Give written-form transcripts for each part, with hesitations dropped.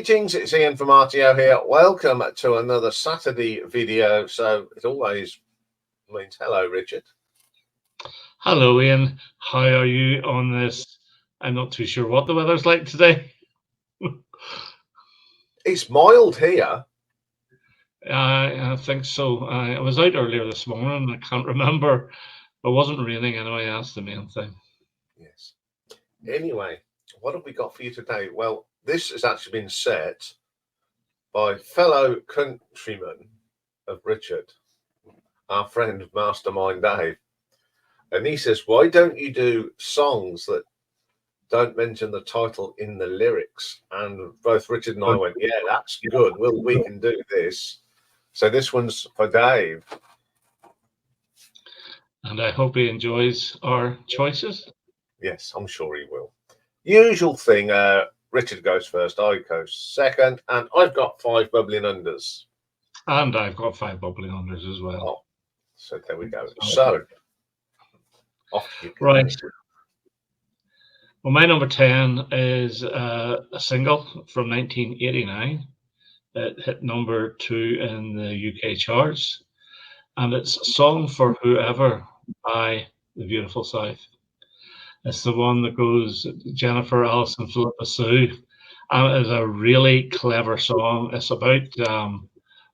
Greetings, it's Ian from RTO here. Welcome to another Saturday video. So it always means hello, Richard. Hello, Ian. How are you on this? I'm not too sure what the weather's like today. It's mild here. I think so. I was out earlier this morning. I can't remember. It wasn't raining anyway. That's the main thing. Yes. Anyway, what have we got for you today? Well, this has actually been set by fellow countryman of Richard, our friend Mastermind Dave. And he says, why don't you do songs that don't mention the title in the lyrics? And both Richard and I went, yeah, that's good. We can do this. So this one's for Dave. And I hope he enjoys our choices. Yes, I'm sure he will. Usual thing, Richard goes first, I go second, and I've got 5 bubbling unders. And I've got 5 bubbling unders as well. Oh, so there we go. So, off you go. Right. Well, my number 10 is a single from 1989. It hit number 2 in the UK charts. And it's Song for Whoever by The Beautiful South. It's the one that goes Jennifer, Alison, Philippa Sue. And it is a really clever song. It's about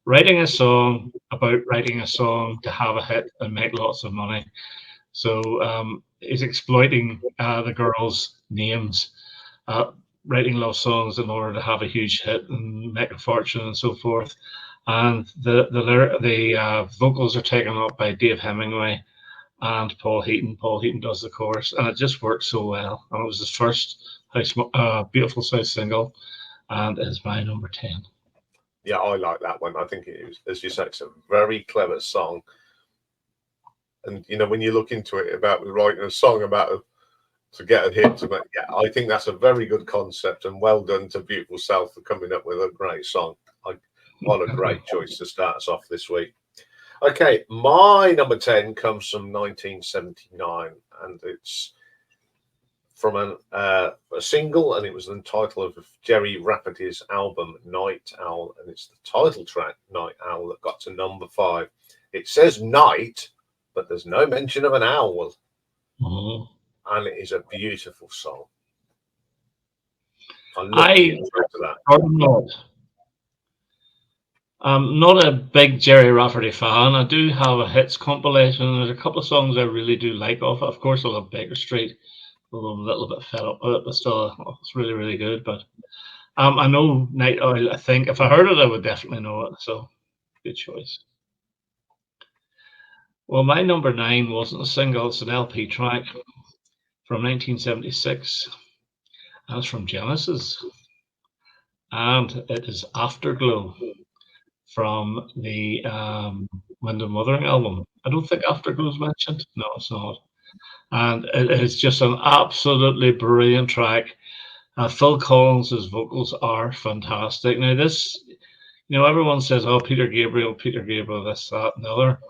writing a song to have a hit and make lots of money. So he's exploiting the girls' names, writing love songs in order to have a huge hit and make a fortune and so forth. And the vocals are taken up by Dave Hemingway and Paul Heaton. Paul Heaton does the chorus, and it just works so well. And it was his first Beautiful South single, and it's my number 10. Yeah, I like that one. I think it is, as you say, it's a very clever song. And you know, when you look into it about writing a song about to get a hit, yeah, I think that's a very good concept, and well done to Beautiful South for coming up with a great song. What a great choice to start us off this week. Okay, my number 10 comes from 1979, and it's from a single, and it was the title of Jerry Rafferty's album Night Owl, and it's the title track Night Owl that got to number 5. It says night, but there's no mention of an owl. Mm-hmm. And it is a beautiful song. I'm not a big Jerry Rafferty fan. I do have a hits compilation. There's a couple of songs I really do like off it. Of course, I love Baker Street, although I'm a little bit fed up with it, but still, it's really, really good. But I know Night Owl. I think if I heard it, I would definitely know it. So, good choice. Well, my number 9 wasn't a single. It's an LP track from 1976. And it's from Genesis. And it is Afterglow from the Wind and Wuthering album. I don't think Afterglow is mentioned. No, it's not. And it is just an absolutely brilliant track. Phil Collins' vocals are fantastic. Now, this, you know, everyone says, oh, Peter Gabriel, this, that, and the other.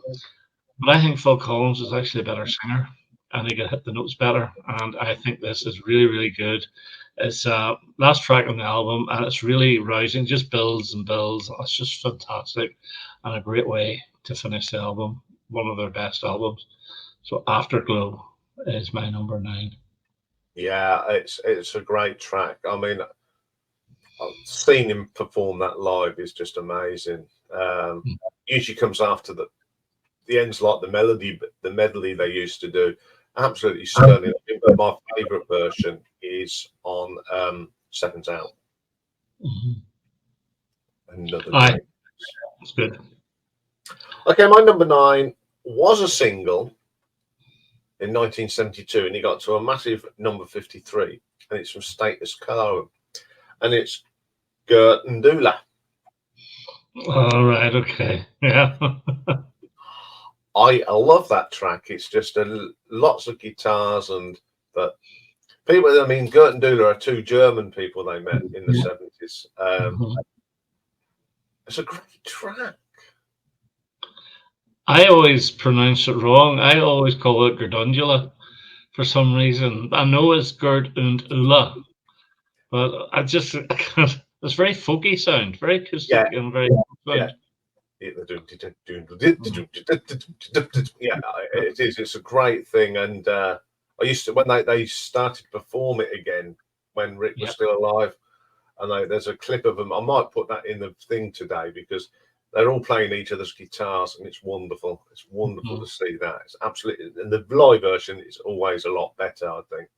But I think Phil Collins is actually a better singer, and he can hit the notes better. And I think this is really, really good. It's last track on the album, and it's really rousing. Just builds and builds. It's just fantastic, and a great way to finish the album. One of their best albums. So Afterglow is my number 9. Yeah, it's a great track. I mean, seeing him perform that live is just amazing. Usually comes after the end's like the medley they used to do. Absolutely stunning. I think my favourite version is on Seven's Out. Mm-hmm. That's good. Okay, my number 9 was a single in 1972, and he got to a massive number 53, and it's from Status Quo, and it's Gert and Dula. All right, okay, yeah. I love that track. It's just lots of guitars, but people. I mean, Gert and Dula are 2 German people they met in the 70s. It's a great track. I always pronounce it wrong. I always call it Gerdundula for some reason. I know it's Gert and Ula, but I can't It's very folky sound, very acoustic Yeah, and very yeah. sound. Yeah, Mm. it is. It's a great thing, and I used to when they started to perform it again when Rick was Yeah. still alive, and there's a clip of them. I might put that in the thing today because they're all playing each other's guitars, and it's wonderful. It's wonderful Mhm. to see that. It's absolutely, and the live version is always a lot better, I think.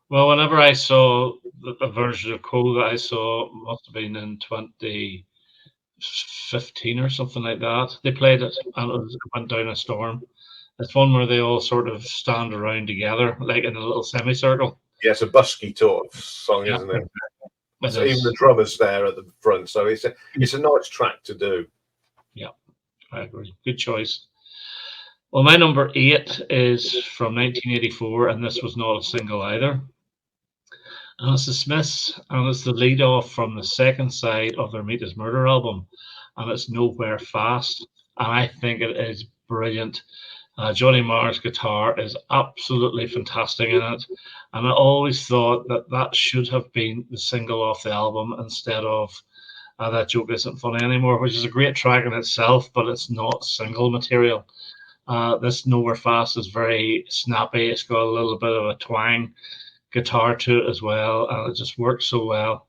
Well, whenever I saw the version of Cool that I saw, must have been in 2015 or something like that. They played it and it went down a storm. It's one where they all sort of stand around together, like in a little semicircle. Yeah, it's a busky sort of song, Yeah, isn't it? it So even the is. drummer's there at the front, so it's a nice track to do. Yeah, I agree. Good choice. Well, my number 8 is from 1984, and this was not a single either. And it's the Smiths, and it's the lead off from the second side of their Meet His Murder album, and it's Nowhere Fast. And I think it is brilliant. Johnny Marr's guitar is absolutely fantastic in it, and I always thought that that should have been the single off the album instead of That Joke Isn't Funny Anymore, which is a great track in itself, but it's not single material. This Nowhere Fast is very snappy. It's got a little bit of a twang guitar to it as well, and it just works so well.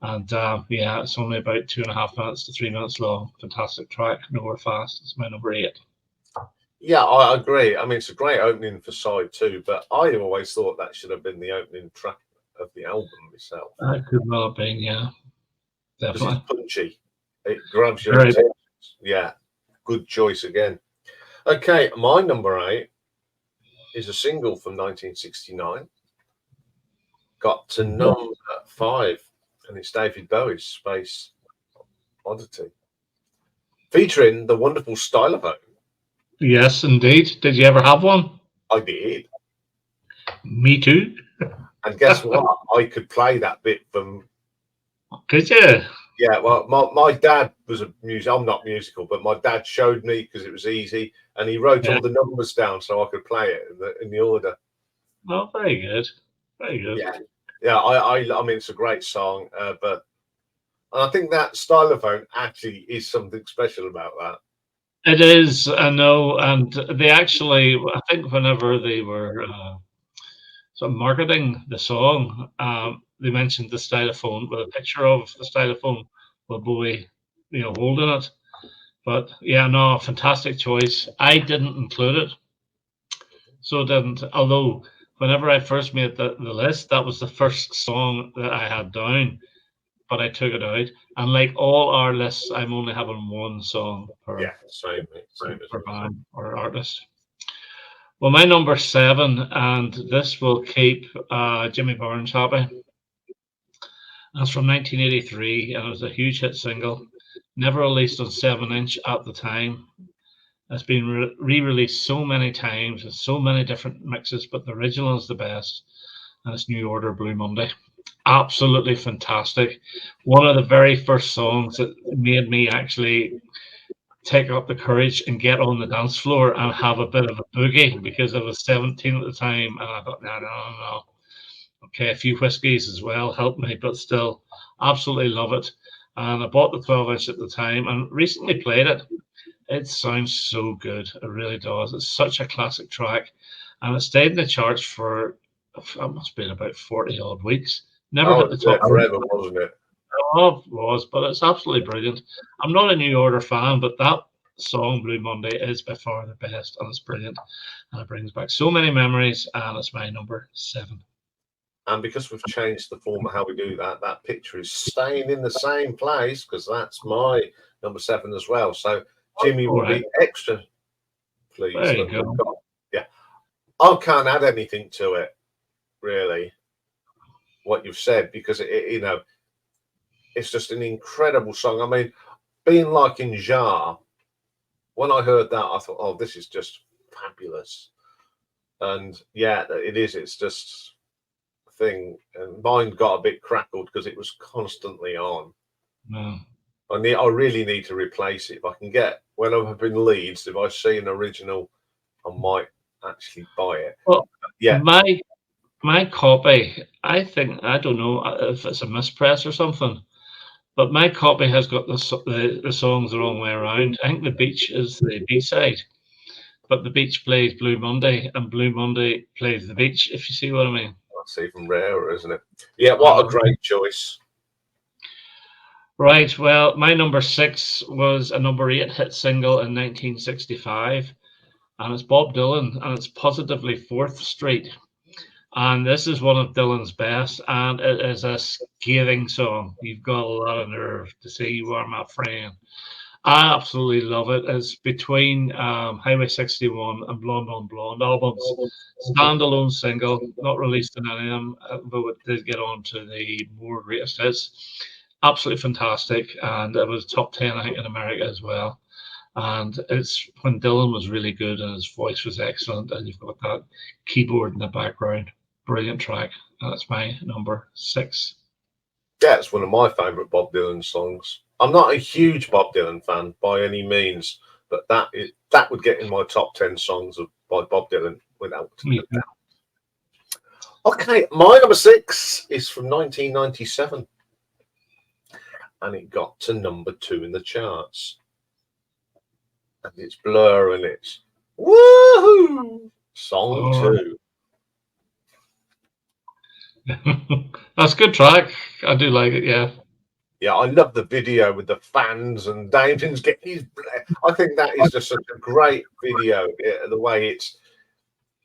And yeah, it's only about 2.5 minutes to 3 minutes long. Fantastic track. Nowhere Fast. It's my number 8. Yeah, I agree. I mean, it's a great opening for side two, but I always thought that should have been the opening track of the album itself That could well have been, yeah, because it's definitely. punchy. It grabs your Very. attention. Yeah, good choice again. Okay, my number 8 is a single from 1969. Got to number 5, and it's David Bowie's Space Oddity, featuring the wonderful Stylophone. Yes, indeed. Did you ever have one? I did. Me too. And guess what? I could play that bit from. Could you? Yeah, well, my dad was a music. I'm not musical, but my dad showed me because it was easy, and he wrote Yeah. all the numbers down so I could play it in the order. Oh, very good. Very good. Yeah, yeah. I mean, it's a great song, but and I think that Stylophone actually is something special about that. It is, I know, and they actually, I think, whenever they were sort of marketing the song, they mentioned the stylophone with a picture of the stylophone with Bowie, holding it. But yeah, no, fantastic choice. I didn't include it, so it didn't. Although, whenever I first made the list, that was the first song that I had down, but I took it out. And like all our lists, I'm only having one song Yeah, per same as per me. band or artist. Well, my number 7, and this will keep Jimmy Barnes happy. That's from 1983, and it was a huge hit single. Never released on 7-inch at the time. It's been re-released so many times with so many different mixes, but the original is the best. And it's New Order Blue Monday. Absolutely fantastic. One of the very first songs that made me actually take up the courage and get on the dance floor and have a bit of a boogie because I was 17 at the time, and I thought, no. Okay, a few whiskies as well helped me, but still, absolutely love it. And I bought the 12-inch at the time and recently played it. It sounds so good. It really does. It's such a classic track, and it stayed in the charts for it must have been about 40 odd weeks. Never Oh, hit it the was top. there forever, wasn't it? It was, but it's absolutely brilliant. I'm not a New Order fan, but that song Blue Monday is by far the best, and it's brilliant, and it brings back so many memories, and it's my number 7. And because we've changed the form of how we do that, that picture is staying in the same place because that's my number 7 as well. So Jimmy All will right, be extra pleased there you that we've go. got. Yeah, I can't add anything to it really. What you've said because it's just an incredible song. I mean, being like in Jar, when I heard that, I thought, oh, this is just fabulous. And yeah, it is. It's just a thing. And mine got a bit crackled because it was constantly on. No. I really need to replace it. If I can get when I'm up in Leeds, if I see an original, I might actually buy it. Well, Yeah, my copy, I think, I don't know if it's a mispress or something, But my copy has got the songs the wrong way around. I think The Beach is the B-side, but The Beach plays Blue Monday, and Blue Monday plays The Beach, if you see what I mean. That's even rarer, isn't it? Yeah, what a great choice. Right, well, my number 6 was a number 8 hit single in 1965, and it's Bob Dylan, and it's Positively 4th Street. And this is one of Dylan's best, and it is a scathing song. You've got a lot of nerve to say you are my friend. I absolutely love it. It's between Highway 61 and Blonde on Blonde albums. Standalone single, not released in any of them, though it did get on to the more greatest hits. Absolutely fantastic, and it was top 10, I think, in America as well. And it's when Dylan was really good and his voice was excellent, and you've got that keyboard in the background. Brilliant track. That's my number 6. Yeah, it's one of my favourite Bob Dylan songs. I'm not a huge Bob Dylan fan by any means, but that would get in my top 10 songs by Bob Dylan without a doubt. Okay, my number 6 is from 1997, and it got to number 2 in the charts. And it's Blur, and it's Woohoo! Song 2. That's a good track. I do like it, yeah. Yeah, I love the video with the fans and Damon's getting his. I think that is just such a great video. The way it's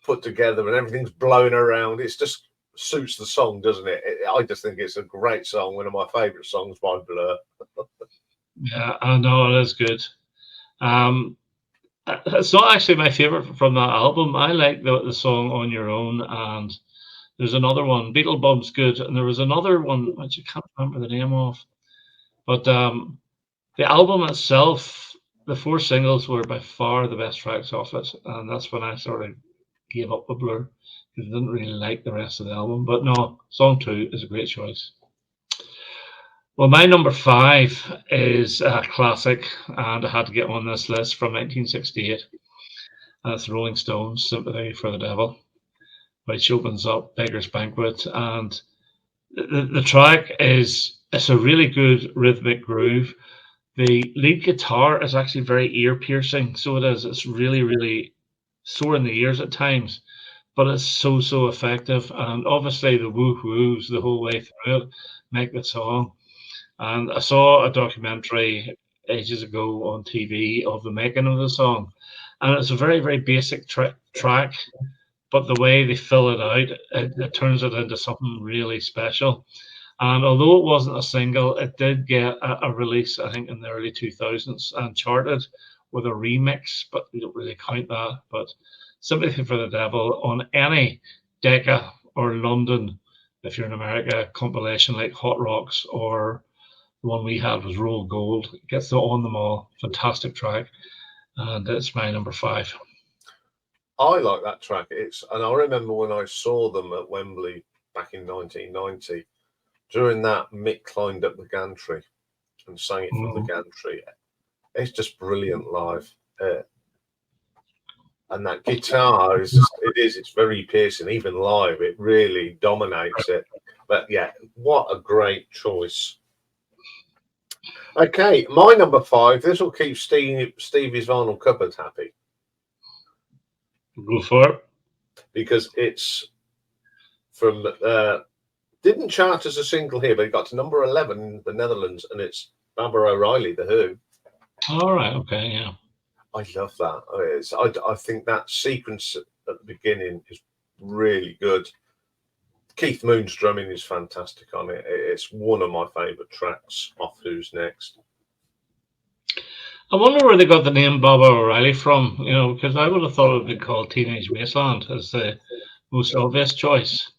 put together and everything's blown around. It just suits the song, doesn't it? I just think it's a great song. One of my favourite songs by Blur. Yeah, I know it is good. It's not actually my favourite from that album. I like the song On Your Own, and there's another one. Beetlebum's good, and there was another one which I can't remember the name of. But the album itself, the 4 singles were by far the best tracks off it, and that's when I sort of gave up with Blur because I didn't really like the rest of the album. But no, song 2 is a great choice. Well, my number 5 is a classic, and I had to get on this list from 1968. And it's Rolling Stones' Sympathy for the Devil, which opens up Beggar's Banquet. And the track it's a really good rhythmic groove. The lead guitar is actually very ear piercing, so it is. It's really, really sore in the ears at times, but it's so effective. And obviously the woo-woos the whole way through it make the song. And I saw a documentary ages ago on TV of the making of the song, and it's a very, very basic track, but the way they fill it out, it turns it into something really special. And although it wasn't a single, it did get a release, I think, in the early 2000s and charted with a remix, but we don't really count that. But Sympathy for the Devil on any Decca or London, if you're in America, compilation like Hot Rocks, or the one we had was Roll Gold. It gets on them all. Fantastic track. And it's my number 5. I like that track. And I remember when I saw them at Wembley back in 1990. During that, Mick climbed up the gantry and sang it from the gantry. It's just brilliant live. And that guitar it's very piercing. Even live, it really dominates it. But yeah, what a great choice. Okay, my number 5. This will keep Stevie's vinyl cupboard happy. Go for it. Because it's from didn't chart as a single here, but it got to number 11 in the Netherlands, and it's Barbara O'Reilly, The Who. All right, okay, yeah. I love that. I think that sequence at the beginning is really good. Keith Moon's drumming is fantastic on it. It's one of my favourite tracks off Who's Next. I wonder where they got the name Barbara O'Reilly from, because I would have thought it would be called Teenage Wasteland as the most obvious choice.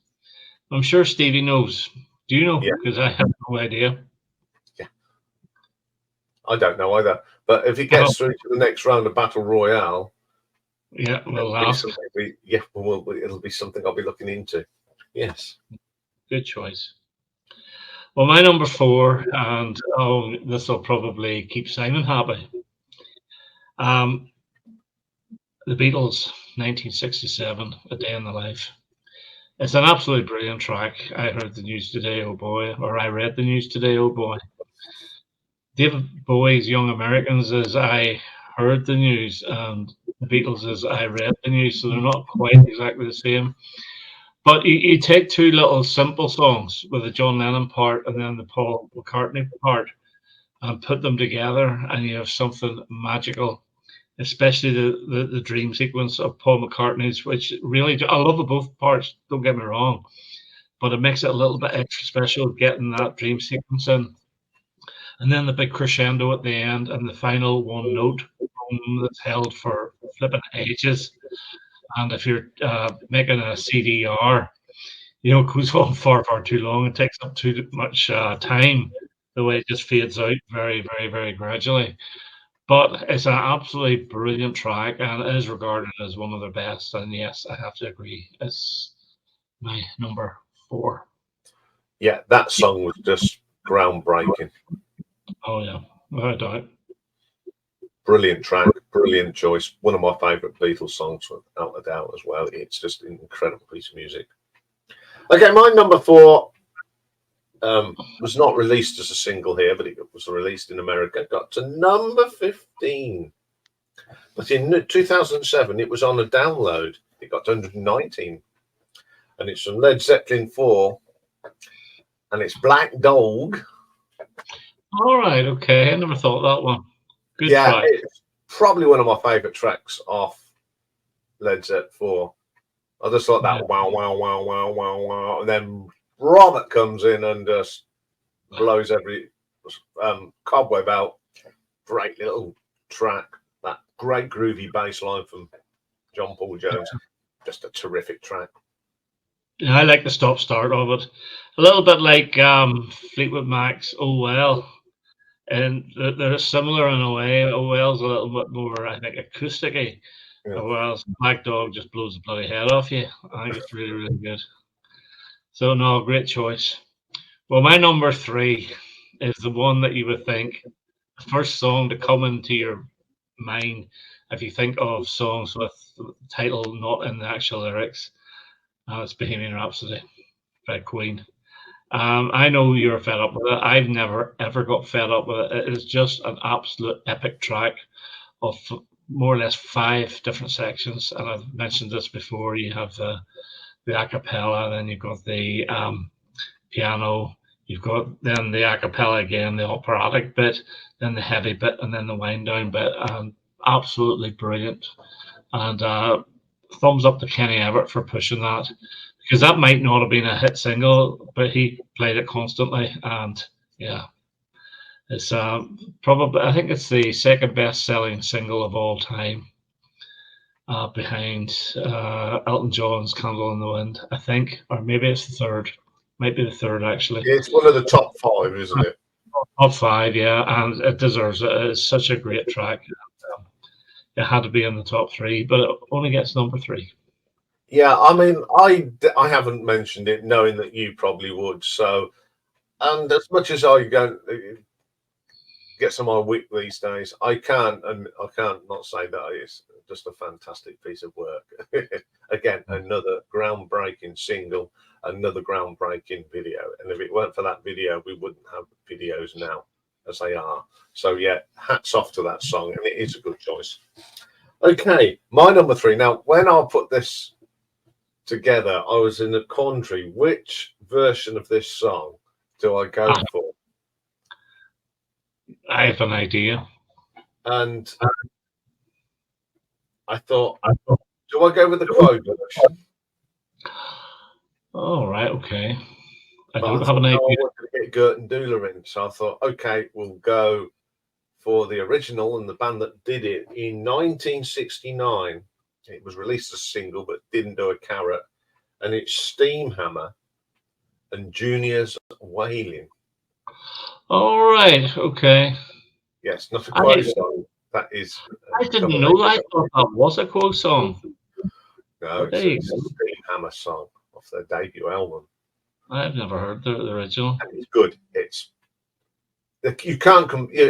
I'm sure Stevie knows. Do you know? Because I have no idea. Yeah. I don't know either. But if it gets through to the next round of Battle Royale, we'll ask. It'll be something I'll be looking into. Yes. Good choice. Well, my number 4, and this will probably keep Simon happy. The Beatles, 1967, A Day in the Life. It's an absolutely brilliant track. I heard the news today, oh boy, or I read the news today, oh boy. David Bowie's Young Americans is I heard the news, and the Beatles is I read the news, so they're not quite exactly the same. But you take two little simple songs with the John Lennon part and then the Paul McCartney part and put them together, and you have something magical, especially the dream sequence of Paul McCartney's, which really, I love the both parts, don't get me wrong, but it makes it a little bit extra special getting that dream sequence in. And then the big crescendo at the end and the final one note that's held for flipping ages. And if you're making a CDR, it goes on far, far too long. It takes up too much time. The way it just fades out very, very, very gradually. But it's an absolutely brilliant track, and it is regarded as one of the best. And yes, I have to agree. It's my number 4. Yeah, that song was just groundbreaking. Oh yeah, without doubt. Brilliant track, brilliant choice. One of my favourite Beatles songs, without a doubt, as well. It's just an incredible piece of music. Okay, my number 4 was not released as a single here, but it was released in America. Got to number 15. But in 2007, it was on a download. It got to 119. And it's from Led Zeppelin 4. And it's Black Dog. All right, okay. I never thought that one. Good Yeah, track. it's probably one of my favourite tracks off Led Zeppelin 4. I just like that wow, wow, wow, wow, wow, wow. And then Robert comes in and just blows every cobweb out. Great little track. That great groovy bass line from John Paul Jones. Just a terrific track. Yeah, I like the stop-start of it. A little bit like Fleetwood Mac's Oh Well. And they're similar in a way. Oh Well's a little bit more, I think, acoustic-y. Yeah. Whereas Black Dog just blows the bloody head off you. I think it's really, really good. So, no, great choice. Well, my number 3 is the one that you would think, the first song to come into your mind if you think of songs with the title not in the actual lyrics. It's Bohemian Rhapsody by Queen. I know you're fed up with it. I've never, ever got fed up with it. It is just an absolute epic track of more or less 5 different sections. And I've mentioned this before. You have the a cappella, then you've got the piano, you've got then the a cappella again, the operatic bit, then the heavy bit, and then the wind down bit. Absolutely brilliant. And thumbs up to Kenny Everett for pushing that, because that might not have been a hit single, but he played it constantly. And yeah, it's probably, I think it's the second best selling single of all time, behind Elton John's Candle in the Wind, I think, or maybe it's the third. Might be the third, actually. It's one of the top 5, isn't it? Top 5, yeah, and it deserves it. It's such a great track. It had to be in the top 3, but it only gets number 3. Yeah, I mean, I haven't mentioned it, knowing that you probably would. So, and as much as I get some of my week these days, I can't not say that it's just a fantastic piece of work. Again, another groundbreaking single, another groundbreaking video. And if it weren't for that video, we wouldn't have videos now as they are. So yeah, hats off to that song, and it is a good choice. Okay, my number 3. Now, when I put this together, I was in a quandary. Which version of this song do I go for? I have an idea. And I thought, do I go with the Quo version? All right, okay. I But don't I have an idea. I wanted to get Gert and Dula in, so I thought, okay, we'll go for the original and the band that did it in 1969. It was released as a single, but didn't do a carrot. And it's Steamhammer and Junior's Wailing. All right, okay. Yes, not a Quo song. That is. I didn't know that. I thought that was a Quo song. No, it's a Steamhammer song off their debut album. I've never heard the original. And it's good.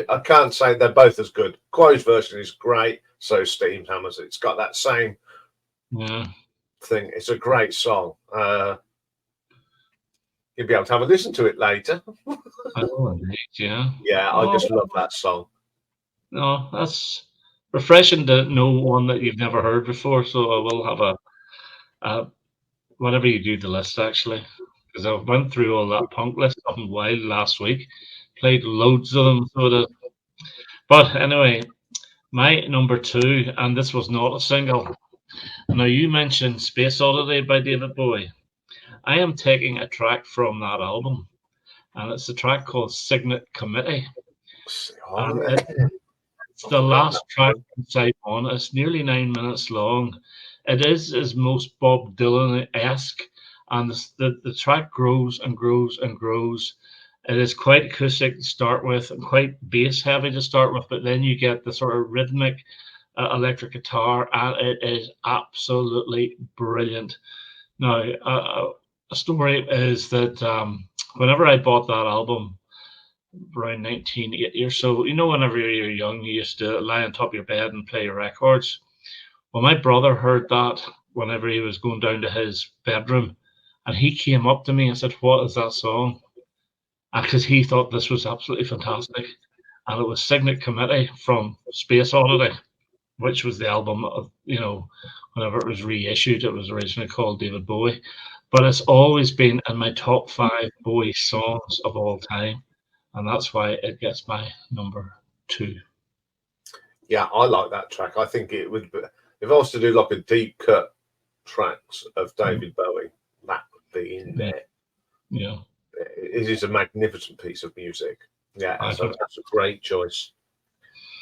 I can't say they're both as good. Quo's version is great, so Steamhammer's. It's got that same thing. It's a great song. You'll be able to have a listen to it later. I know, indeed, yeah. Yeah, I Oh, just love that song. no, that's refreshing to know one that you've never heard before. So I will have a whenever you do the list, actually, because I went through all that punk list up in Wild last week, played loads of them. But anyway, my number two, and this was not a single. Now you mentioned Space Oddity by David Bowie. I am taking a track from that album, and it's a track called Signet Committee. Oh, And yeah. it's I've the forgotten last that track one. from side one. It's nearly 9 minutes long. It is his most Bob Dylan-esque, and the track grows and grows and grows. It is quite acoustic to start with and quite bass heavy to start with, but then you get the sort of rhythmic electric guitar, and it is absolutely brilliant. Now, a story is that whenever I bought that album around 1980 or so, whenever you're young, you used to lie on top of your bed and play your records. Well, my brother heard that whenever he was going down to his bedroom, and he came up to me and said, "What is that song?" Because he thought this was absolutely fantastic. And it was Signet Committee from Space Oddity, which was the album of, whenever it was reissued, it was originally called David Bowie. But it's always been in my top 5 Bowie songs of all time. And that's why it gets my number 2. Yeah, I like that track. I think it would be, if I was to do like a deep cut tracks of David Bowie, that would be in there. Yeah. It is a magnificent piece of music. Yeah, I think that's a great choice.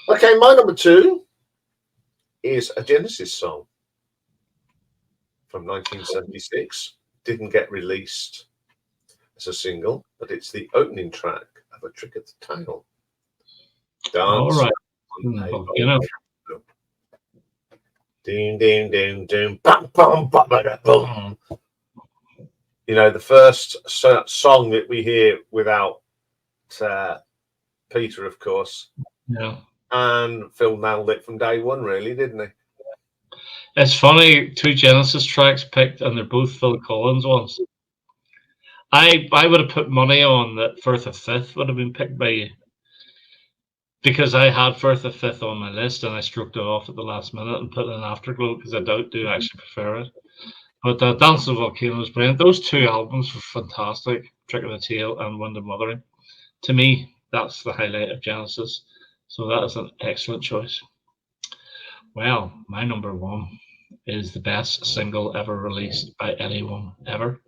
Okay, my number 2 is a Genesis song from 1976. Didn't get released as a single, but it's the opening track of A Trick of the Tail. all Dance. right. Ding, ding, ding, ding, bum, bum, bum, boom. The first song that we hear without Peter, of course. Yeah. And Phil nailed it from day one, really, didn't he? It's funny, 2 Genesis tracks picked, and they're both Phil Collins ones. I would have put money on that Firth of Fifth would have been picked by you, because I had Firth of Fifth on my list and I stroked it off at the last minute and put in an Afterglow because I do actually prefer it. But Dance of the Volcano is brilliant. Those 2 albums were fantastic, Trick of the Tail and Wind of Mothering. To me, that's the highlight of Genesis. So that is an excellent choice. Well, my number 1 is the best single ever released by anyone ever.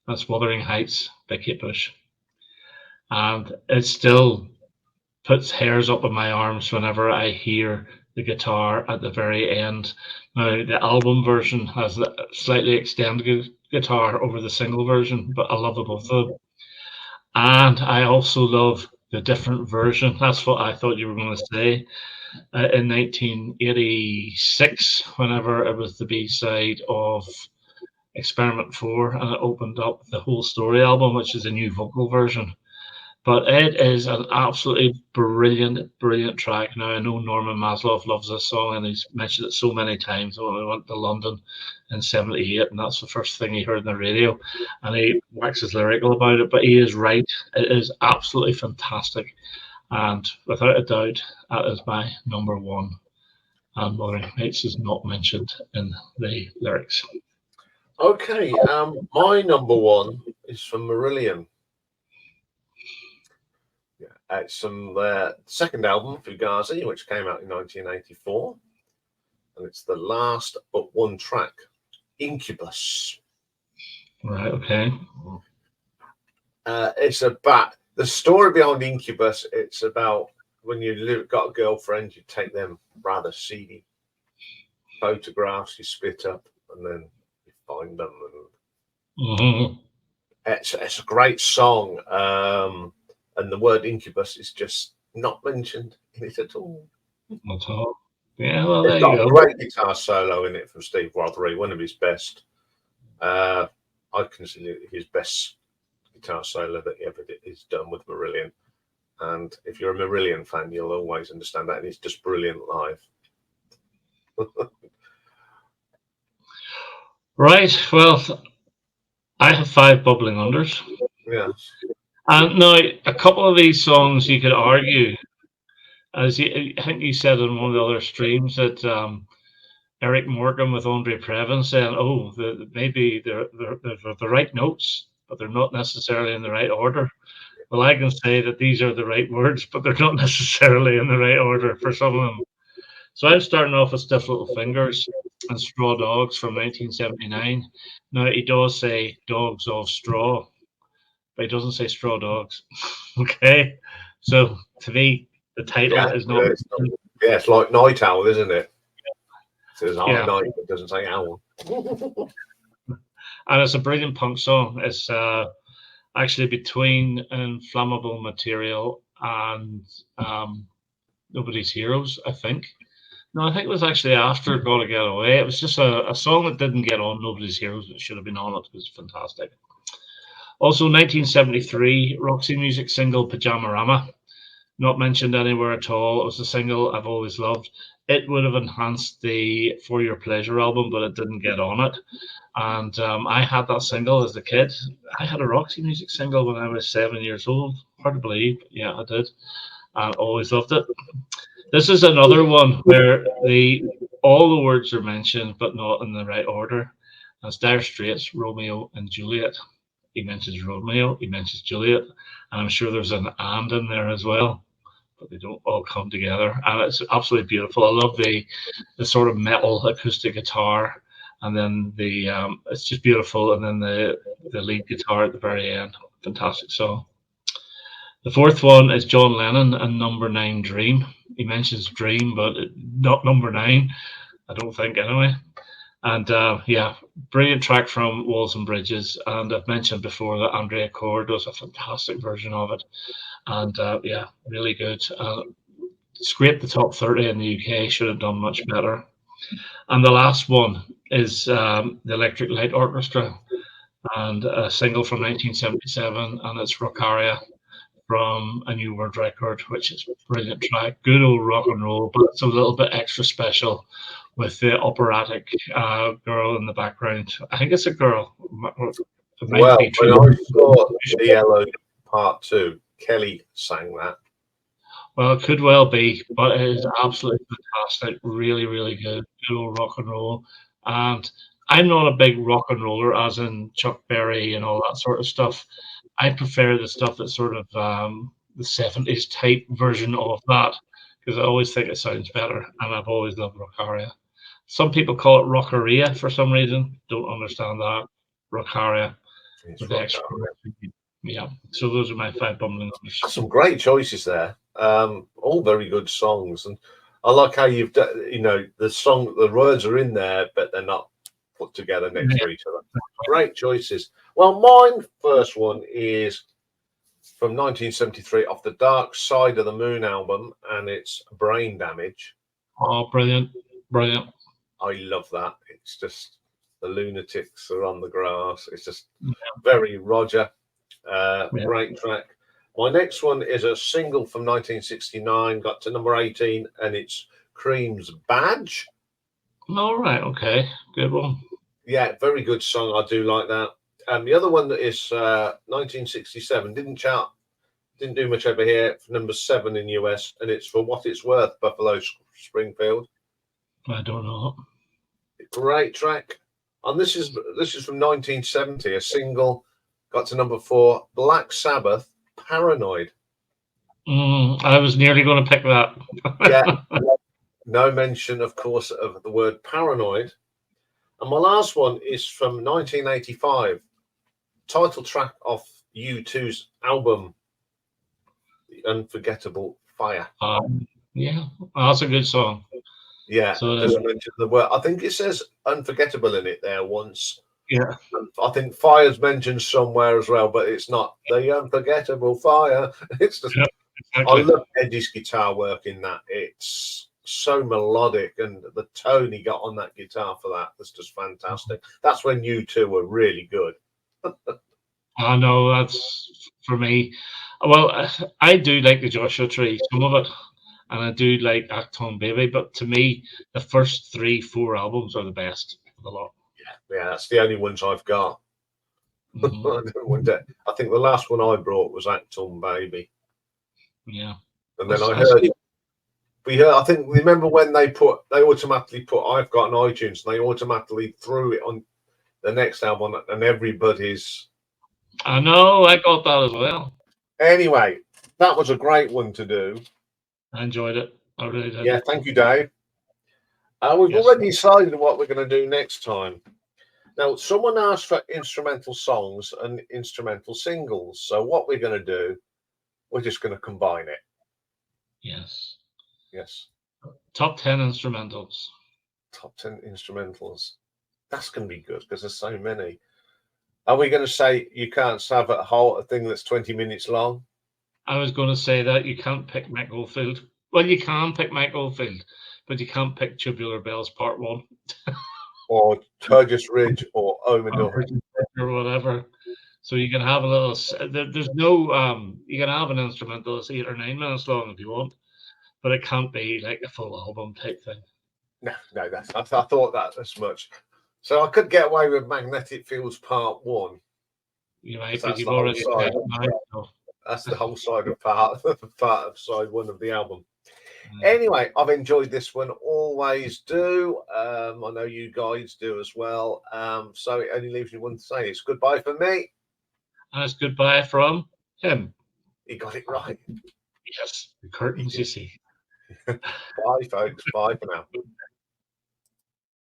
That's Wuthering Heights by Kate Bush. And it still puts hairs up on my arms whenever I hear the guitar at the very end. Now, the album version has a slightly extended guitar over the single version, but I love the both of them. And I also love the different version. That's what I thought you were going to say. In 1986, whenever it was the B-side of Experiment 4, and it opened up the Whole Story album, which is a new vocal version. But it is an absolutely brilliant, brilliant track. Now, I know Norman Maslow loves this song, and he's mentioned it so many times when we went to London in '78, and that's the first thing he heard on the radio, and he waxes lyrical about it, but he is right. It is absolutely fantastic, and without a doubt, that is my number 1. And Wuthering Heights is not mentioned in the lyrics. Okay, my number 1 is from Marillion. It's from their second album, Fugazi, which came out in 1984. And it's the last but one track, Incubus. Right, okay. It's about the story behind Incubus. It's about when you've got a girlfriend, you take them rather seedy photographs, you split up, and then you find them. And it's a great song. And the word incubus is just not mentioned in it at all. At all. Yeah, well, It's there got you a go. great guitar solo in it from Steve Rothery, one of his best. I consider it his best guitar solo that he ever is done with Marillion. And if you're a Marillion fan, you'll always understand that. And it's just brilliant live. Right. Well, I have 5 bubbling unders. Yes. And now, a couple of these songs you could argue, I think you said in one of the other streams that Eric Morgan with Andre Previn saying, "Oh, maybe they're the right notes, but they're not necessarily in the right order." Well, I can say that these are the right words, but they're not necessarily in the right order for some of them. So I'm starting off with Stiff Little Fingers and Straw Dogs from 1979. Now, he does say dogs of straw, but he doesn't say straw dogs. Okay. So to me, the title Yeah. is not. Yeah, it's like Night Owl, isn't it? It says Yeah. night, it doesn't say owl. And it's a brilliant punk song. It's actually between Inflammable Material and Nobody's Heroes, I think. No, I think it was actually after Gotta Get Away. It was just a song that didn't get on Nobody's Heroes. It should have been on it. It was fantastic. Also, 1973 Roxy Music single Pajamarama, not mentioned anywhere at all. It was a single I've always loved. It would have enhanced the For Your Pleasure album, but it didn't get on it. And I had that single as a kid. I had a Roxy Music single when I was 7 years old. Hard to believe. Yeah, I did. And always loved it. This is another one where all the words are mentioned, but not in the right order. That's Dire Straits, Romeo and Juliet. He mentions Romeo, he mentions Juliet, and I'm sure there's an and in there as well, but they don't all come together. And it's absolutely beautiful. I love the sort of metal acoustic guitar, and then it's just beautiful. And then the lead guitar at the very end, fantastic song. The fourth one is John Lennon and Number 9 Dream. He mentions Dream, but not Number 9, I don't think, anyway. And yeah, brilliant track from Walls and Bridges. And I've mentioned before that Andrea Corr does a fantastic version of it. And yeah, really good. Scraped the top 30 in the UK, should have done much better. And the last one is the Electric Light Orchestra and a single from 1977, and it's Rockaria from A New World Record, which is a brilliant track. Good old rock and roll, but it's a little bit extra special with the operatic girl in the background. I think it's a girl. It might Well, be when true. I saw the Yellow Part 2, Kelly sang that. Well, it could well be, but it is absolutely fantastic. Really, really good. Good old rock and roll. And I'm not a big rock and roller, as in Chuck Berry and all that sort of stuff. I prefer the stuff that's sort of the 70s type version of that because I always think it sounds better. And I've always loved Rockaria. Some people call it Rockaria for some reason. Don't understand that. Rockaria It's with the extra. Yeah. So those are my 5 bumbling numbers. some great choices there. All very good songs, and I like how you've done. The words are in there, but they're not put together next to each other. Great choices. Well, mine first one is from 1973 off the Dark Side of the Moon album, and it's Brain Damage. Oh, brilliant! Brilliant. I love that. It's just the lunatics are on the grass. It's just very Roger. Great track. My next one is a single from 1969, got to number 18, and it's Cream's Badge. All right, okay, good one. Yeah, very good song. I do like that. The other one that is 1967, didn't chart, didn't do much over here, number 7 in US, and it's For What It's Worth, Buffalo Springfield. I don't know. Great track. And this is from 1970, a single, got to number 4, Black Sabbath, Paranoid. I was nearly going to pick that. Yeah. No mention, of course, of the word paranoid. And my last one is from 1985, title track off U2's album, The Unforgettable Fire. Yeah, that's a good song. Yeah, so just mention the word. I think it says unforgettable in it there once. Yeah. I think fire's mentioned somewhere as well, but it's not the unforgettable fire. It's just, exactly. I love Eddie's guitar work in that. It's so melodic, and the tone he got on that guitar for that was just fantastic. That's when U2 were really good. I know, that's for me. Well, I do like the Joshua Tree, some of it, and I do like Acton Baby, but to me, the first 3-4 albums are the best of the lot. Yeah, that's the only ones I've got. Mhm. I think the last one I brought was Acton Baby, Yeah. and then I That's heard we heard. I think remember when they automatically put I've got an iTunes, and they automatically threw it on the next album, and everybody's. I know, I got that as well. Anyway, that was a great one to do. I enjoyed it. I really did. Yeah, thank you, Dave. We've Yes. already decided what we're going to do next time. Now, someone asked for instrumental songs and instrumental singles. So what we're going to do, we're just going to combine it. Yes. Yes. Top 10 instrumentals. Top 10 instrumentals. That's going to be good because there's so many. Are we going to say you can't have a thing that's 20 minutes long? I was going to say that you can't pick Mike Oldfield. Well, you can pick Mike Oldfield, but you can't pick Tubular Bells Part 1 Or Turgis Ridge or Omino? or whatever. So you can have a little. There's no. You can have an instrumental that's 8 or 9 minutes long if you want, but it can't be like a full album type thing. No, I thought that as much. So I could get away with Magnetic Fields Part 1. You might, but That's you've the whole already side. said no. So, That's the whole side of part of side one of the album. mm. Anyway, I've enjoyed this one. Always do. I know you guys do as well. So it only leaves me one to say. It's goodbye for me. And it's goodbye from him. He got it right. Yes, the curtains, you see. Bye, folks. Bye for now.